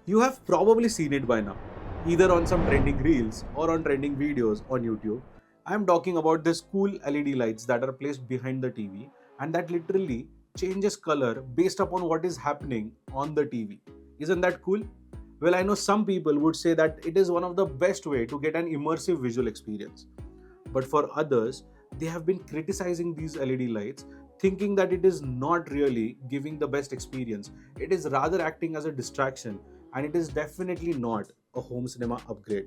You have probably seen it by now, either on some trending reels or on trending videos on YouTube. I'm talking about these cool LED lights that are placed behind the TV and that literally changes color based upon what is happening on the TV. Isn't that cool? Well, I know some people would say that it is one of the best way to get an immersive visual experience. But for others, they have been criticizing these LED lights, thinking that it is not really giving the best experience. It is rather acting as a distraction, and it is definitely not a home cinema upgrade.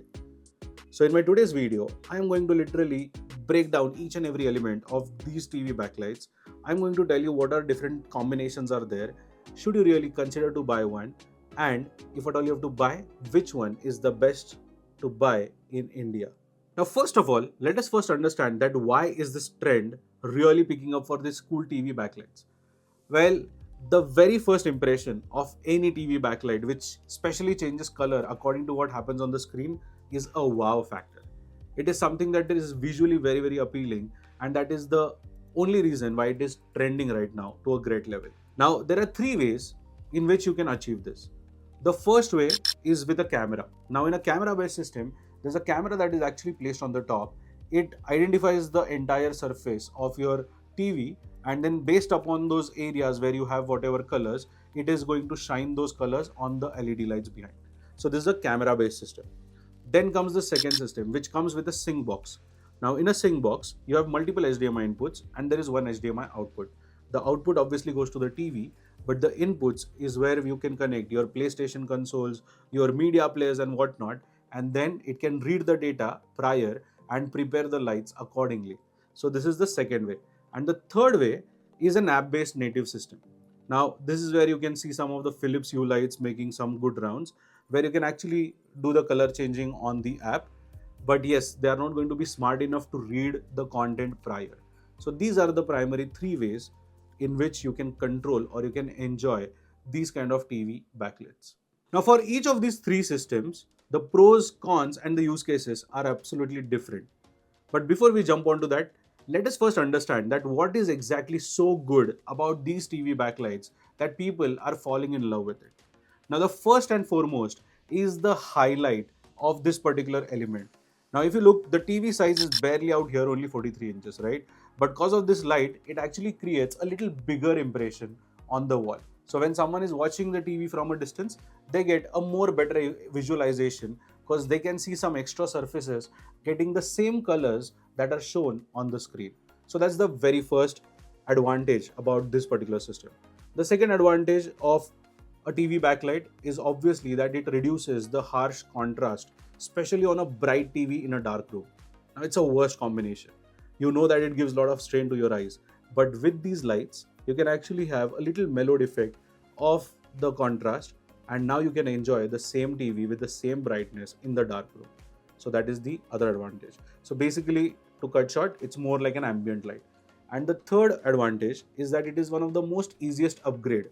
So, in my today's video, I am going to literally break down each and every element of these TV backlights. I'm going to tell you what are different combinations are there. Should you really consider to buy one? And if at all you have to buy, which one is the best to buy in India? Now, first of all, let us first understand that why is this trend really picking up for these cool TV backlights? Well, the very first impression of any TV backlight, which specially changes color according to what happens on the screen, is a wow factor. It is something that is visually very, very appealing, and that is the only reason why it is trending right now to a great level. Now, there are three ways in which you can achieve this. The first way is with a camera. Now, in a camera based system, there's a camera that is actually placed on the top. It identifies the entire surface of your TV, and then based upon those areas where you have whatever colors, it is going to shine those colors on the LED lights behind. So this is a camera based system. Then comes the second system, which comes with a sync box. Now, in a sync box, you have multiple HDMI inputs and there is one HDMI output. The output obviously goes to the TV, but the inputs is where you can connect your PlayStation consoles, your media players, and whatnot, and then it can read the data prior and prepare the lights accordingly. So, this is the second way. And the third way is an app based native system. Now, this is where you can see some of the Philips Hue lights making some good rounds, where you can actually do the color changing on the app. But yes, they are not going to be smart enough to read the content prior. So these are the primary three ways in which you can control or you can enjoy these kind of TV backlights. Now, for each of these three systems, the pros, cons, and the use cases are absolutely different. But before we jump onto that, let us first understand that what is exactly so good about these TV backlights that people are falling in love with it. Now, the first and foremost is the highlight of this particular element. Now, if you look, the TV size is barely out here, only 43 inches, right? But because of this light, it actually creates a little bigger impression on the wall. So when someone is watching the TV from a distance, they get a more better visualization because they can see some extra surfaces getting the same colors that are shown on the screen. So that's the very first advantage about this particular system. The second advantage of a TV backlight is obviously that it reduces the harsh contrast, especially on a bright TV in a dark room. Now, it's a worst combination. You know that it gives a lot of strain to your eyes, but with these lights, you can actually have a little mellowed effect of the contrast, and now you can enjoy the same TV with the same brightness in the dark room. So that is the other advantage. So basically, to cut short, it's more like an ambient light. And the third advantage is that it is one of the most easiest upgrade.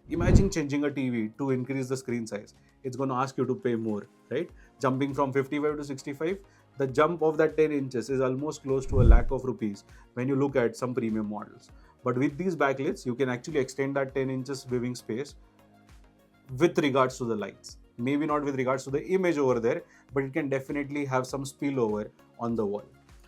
Imagine changing a TV to increase the screen size. It's going to ask you to pay more, right? Jumping from 55 to 65, the jump of that 10 inches is almost close to a lakh of rupees when you look at some premium models. But with these backlights, you can actually extend that 10 inches viewing space with regards to the lights. Maybe not with regards to the image over there, but it can definitely have some spillover on the wall.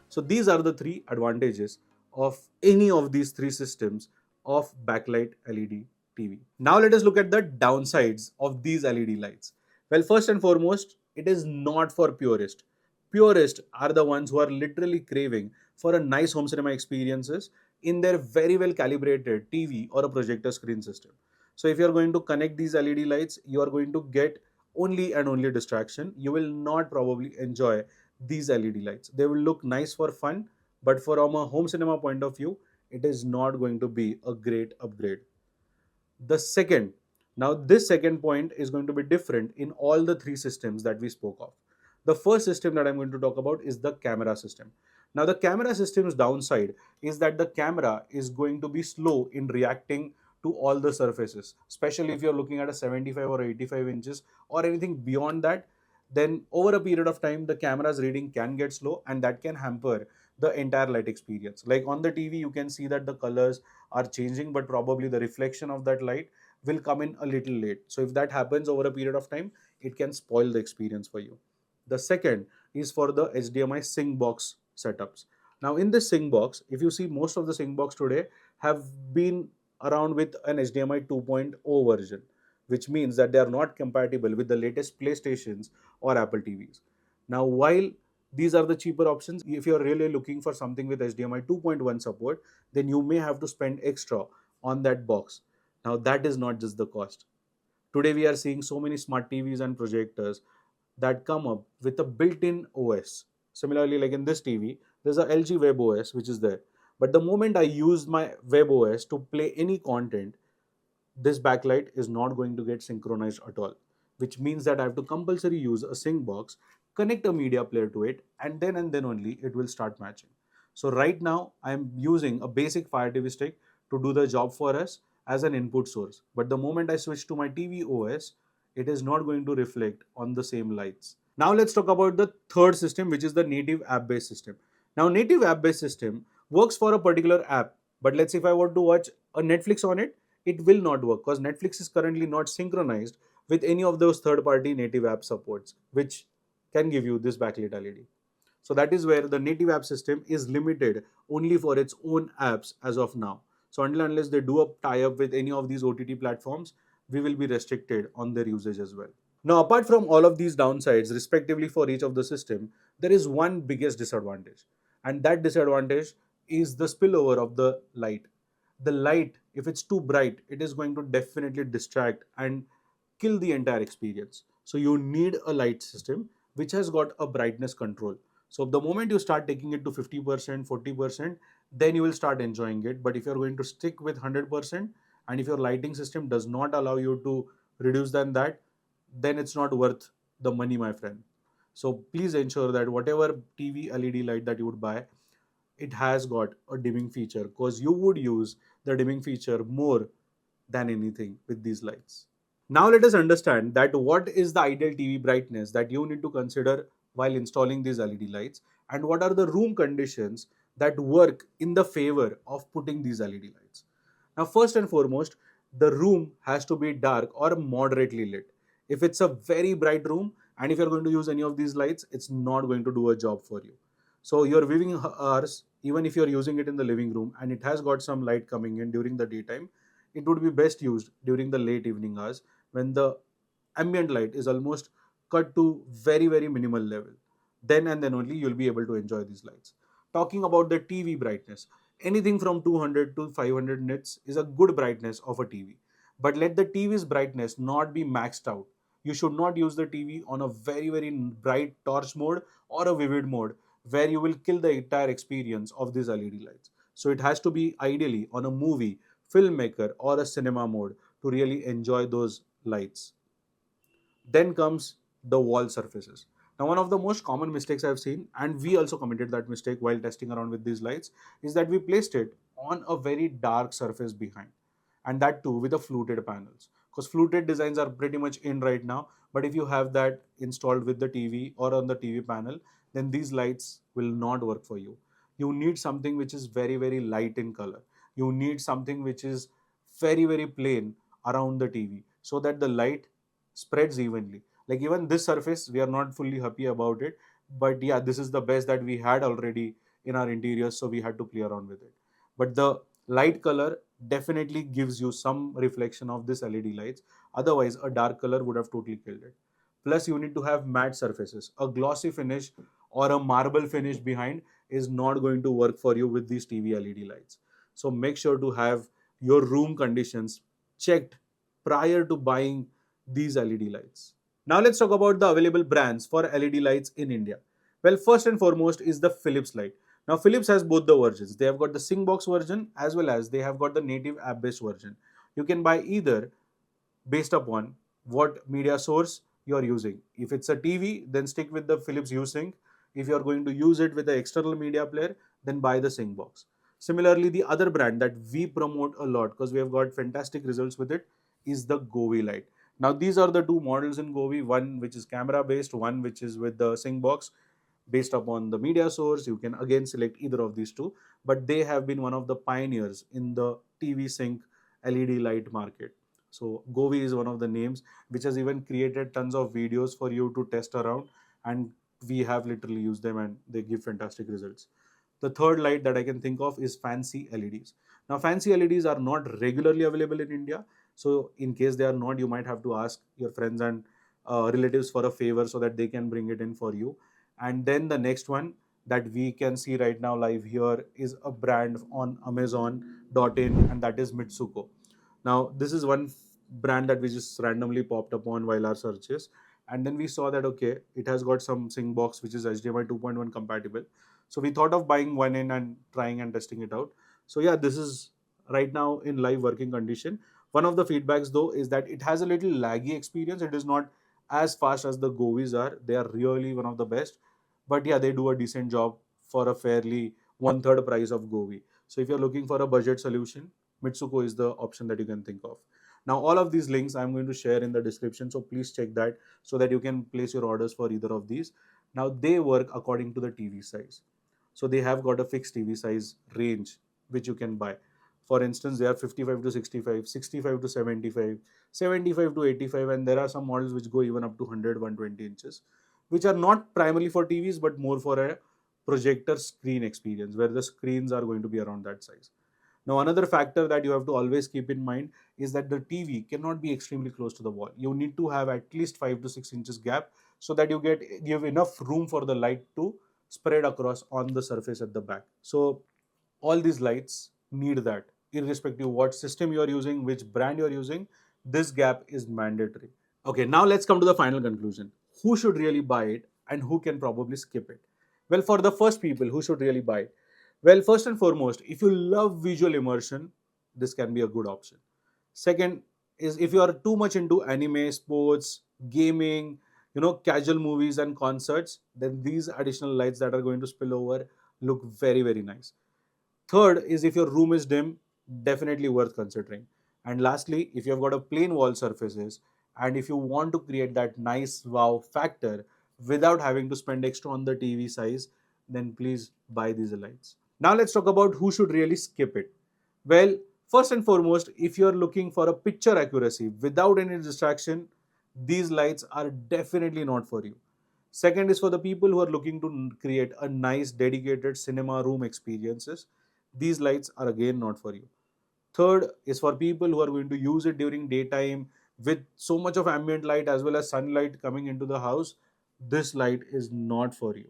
So these are the three advantages of any of these three systems of backlight LED TV. Now let us look at the downsides of these LED lights. Well, first and foremost, it is not for purists. Purists are the ones who are literally craving for a nice home cinema experiences in their very well calibrated TV or a projector screen system. So if you are going to connect these LED lights, you are going to get only and only distraction. You will not probably enjoy these LED lights. They will look nice for fun, but from a home cinema point of view, it is not going to be a great upgrade. The second, now this second point is going to be different in all the three systems that we spoke of. The first system that I'm going to talk about is the camera system. Now the camera system's downside is that the camera is going to be slow in reacting to all the surfaces, especially if you're looking at a 75 or 85 inches or anything beyond that. Then over a period of time, the camera's reading can get slow and that can hamper the entire light experience. Like on the TV, you can see that the colors are changing, but probably the reflection of that light will come in a little late. So if that happens over a period of time, it can spoil the experience for you. The second is for the HDMI sync box setups. Now in this sync box, if you see, most of the sync box today have been around with an HDMI 2.0 version, which means that they are not compatible with the latest PlayStations or Apple TVs. Now, while these are the cheaper options, if you're really looking for something with HDMI 2.1 support, then you may have to spend extra on that box. Now, that is not just the cost. Today, we are seeing so many smart TVs and projectors that come up with a built-in OS. Similarly, like in this TV, there's a LG Web OS which is there. But the moment I use my Web OS to play any content, this backlight is not going to get synchronized at all, which means that I have to compulsory use a sync box, connect a media player to it, and then only it will start matching. So right now I am using a basic Fire TV stick to do the job for us as an input source. But the moment I switch to my TV OS, it is not going to reflect on the same lights. Now let's talk about the third system, which is the native app-based system. Now native app-based system works for a particular app, but let's say if I want to watch a Netflix on it, it will not work because Netflix is currently not synchronized with any of those third-party native app supports, which can give you this backlit LED. So that is where the native app system is limited only for its own apps as of now. So unless they do a tie-up with any of these OTT platforms, we will be restricted on their usage as well. Now, apart from all of these downsides, respectively for each of the system, there is one biggest disadvantage, and that disadvantage is the spillover of the light. The light, if it's too bright, it is going to definitely distract and kill the entire experience. So you need a light system which has got a brightness control. So the moment you start taking it to 50%, 40%, then you will start enjoying it. But if you're going to stick with 100%, and if your lighting system does not allow you to reduce than that, then it's not worth the money, my friend. So please ensure that whatever TV LED light that you would buy, it has got a dimming feature, because you would use the dimming feature more than anything with these lights. Now let us understand that what is the ideal TV brightness that you need to consider while installing these LED lights, and what are the room conditions that work in the favor of putting these LED lights. Now first and foremost, the room has to be dark or moderately lit. If it's a very bright room and if you're going to use any of these lights, it's not going to do a job for you. So your viewing hours, even if you're using it in the living room and it has got some light coming in during the daytime, it would be best used during the late evening hours when the ambient light is almost cut to very minimal level. Then and then only you'll be able to enjoy these lights. Talking about the TV brightness, anything from 200 to 500 nits is a good brightness of a TV. But let the TV's brightness not be maxed out. You should not use the TV on a very bright torch mode or a vivid mode where you will kill the entire experience of these LED lights. So it has to be ideally on a movie, filmmaker or a cinema mode to really enjoy those lights. Then comes the wall surfaces. Now, one of the most common mistakes I've seen, and we also committed that mistake while testing around with these lights, is that we placed it on a very dark surface behind, and that too with the fluted panels. Because fluted designs are pretty much in right now, but if you have that installed with the TV or on the TV panel, then these lights will not work for you. You need something which is very light in color. You need something which is very plain around the TV so that the light spreads evenly. Like even this surface, we are not fully happy about it, but yeah, this is the best that we had already in our interiors, so we had to play around with it. But the light color definitely gives you some reflection of this LED lights. Otherwise, a dark color would have totally killed it. Plus, you need to have matte surfaces. A glossy finish or a marble finish behind is not going to work for you with these TV LED lights. So make sure to have your room conditions checked prior to buying these LED lights. Now let's talk about the available brands for LED lights in India. Well, first and foremost is the Philips light. Now Philips has both the versions. They have got the Sync Box version as well as they have got the native app-based version. You can buy either based upon what media source you are using. If it's a TV, then stick with the Philips U-Sync. If you are going to use it with an external media player, then buy the Sync Box. Similarly, the other brand that we promote a lot because we have got fantastic results with it is the Govi light. Now these are the two models in Govi, one which is camera based, one which is with the Sync Box. Based upon the media source, you can again select either of these two, but they have been one of the pioneers in the TV sync LED light market. So Govi is one of the names which has even created tons of videos for you to test around, and we have literally used them and they give fantastic results. The third light that I can think of is fancy LEDs. Now, fancy LEDs are not regularly available in India. So, in case they are not, you might have to ask your friends and relatives for a favor so that they can bring it in for you. And then the next one that we can see right now live here is a brand on Amazon.in, and that is Mitsuko. Now, this is one brand that we just randomly popped up on while our searches. And then we saw that, okay, it has got some sync box which is HDMI 2.1 compatible. So we thought of buying one in and trying and testing it out. So yeah, this is right now in live working condition. One of the feedbacks though is that it has a little laggy experience. It is not as fast as the Govis are. They are really one of the best. But yeah, they do a decent job for a fairly one third price of Govi. So if you're looking for a budget solution, Mitsuko is the option that you can think of. Now, all of these links I'm going to share in the description, so please check that so that you can place your orders for either of these. Now, they work according to the TV size. So they have got a fixed TV size range which you can buy. For instance, they are 55 to 65, 65 to 75, 75 to 85, and there are some models which go even up to 100, 120 inches, which are not primarily for TVs but more for a projector screen experience where the screens are going to be around that size. Now, another factor that you have to always keep in mind is that the TV cannot be extremely close to the wall. You need to have at least 5 to 6 inches gap so that you give enough room for the light to spread across on the surface at the back. So all these lights need that, irrespective of what system you are using, which brand you are using. This gap is mandatory. Okay, now let's come to the final conclusion. Who should really buy it and who can probably skip it? Well, for the first people who should really buy it, well, first and foremost, if you love visual immersion, this can be a good option. Second is if you are too much into anime, sports, gaming, casual movies and concerts, then these additional lights that are going to spill over look very, very nice. Third is if your room is dim, definitely worth considering. And lastly, if you have got a plain wall surfaces and if you want to create that nice wow factor without having to spend extra on the TV size, then please buy these lights. Now let's talk about who should really skip it. Well, first and foremost, if you're looking for a picture accuracy without any distraction, these lights are definitely not for you. Second is for the people who are looking to create a nice dedicated cinema room experiences. These lights are again not for you. Third is for people who are going to use it during daytime with so much of ambient light as well as sunlight coming into the house. This light is not for you.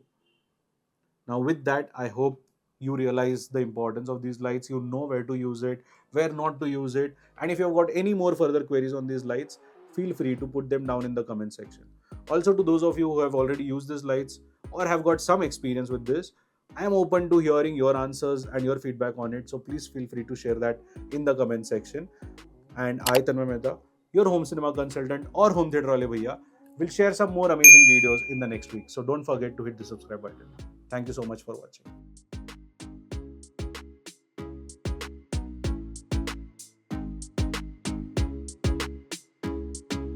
Now, with that, I hope you realize the importance of these lights. You know where to use it, where not to use it. And if you've got any more further queries on these lights, feel free to put them down in the comment section. Also, to those of you who have already used these lights or have got some experience with this, I am open to hearing your answers and your feedback on it. So please feel free to share that in the comment section. And I, Tanmay Mehta, your home cinema consultant or home theatre wale bhaiya, will share some more amazing videos in the next week. So don't forget to hit the subscribe button. Thank you so much for watching.